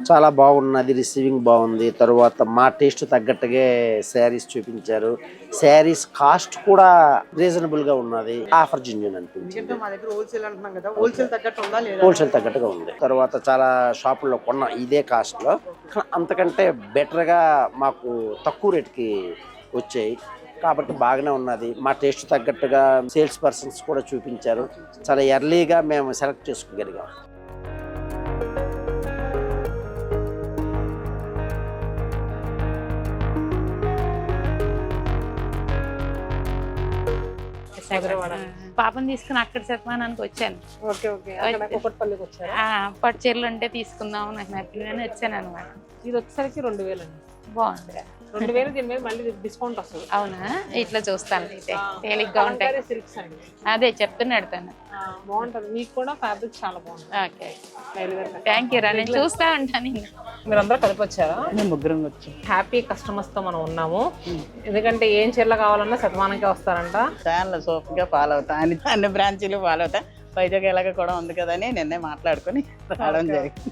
చాలా బాగున్నది, రిసీవింగ్ బాగుంది. తర్వాత మా టేస్ట్ తగ్గట్టుగా శారీస్ చూపించారు. శారీస్ కాస్ట్ కూడా రీజనబుల్ గా ఉన్నది. ఆఫర్ జెన్యూన్ అనిపించింది. మా దగ్గర హోల్సేల్ అంటున్నాం కదా, హోల్సేల్ తగ్గట్టు ఉందా లేదా? హోల్సేల్ తగ్గట్టుగా ఉంది. తర్వాత చాలా షాపుల్లో కొన్న ఇదే కాస్ట్ లో అంతకంటే బెటర్ గా మాకు తక్కువ రేటుకి వచ్చాయి కాబట్టి బాగానే ఉన్నది. మా టేస్ట్ తగ్గట్టుగా సేల్స్ పర్సన్స్ కూడా చూపించారు. చాలా ఎర్లీగా మేము సెలెక్ట్ చేసుకోగలిగాం. పాపం తీసుకుని అక్కడ శతమానానికి వచ్చాను. ఓకే ఓకే, అక్కడ కుకట్పల్లికి వచ్చారా? పట్టు చీరలు ఉంటే తీసుకుందాం నాకు నచ్చినని వచ్చాను అనమాట. ఇది వచ్చేసరికి 2000 అండి. బాగుంది. 2000 దీని మీద మళ్ళీ డిస్కౌంట్ వస్తుంది. అవునా, ఇట్లా చూస్తాను అయితే తేలిగ్గా ఉంటాయి. సిల్క్స్ అండి, అదే చెప్తున్నాడు తను. బాగుంటది. మీకు కూడా ఫ్యాబ్రిక్ చాలా బాగుంటుంది. ఓకే, థ్యాంక్ యూ రా, నేను చూస్తా ఉంటాను. మీరందరూ కలిపి వచ్చారా? మేము ముగ్గురం వచ్చాం. హ్యాపీ కస్టమర్స్ తో మనం ఉన్నాము. ఎందుకంటే ఏం చీరలు కావాలన్నా శతమానంకే వస్తారంట. ఛానల్ సోఫ్గా ఫాలో అవుతా, అన్ని బ్రాంచీలు ఫాలో అవుతా. వైజాగ్ ఎలాగ కూడా ఉంది కదా అని నిన్నే మాట్లాడుకుని రావడం జరిగింది.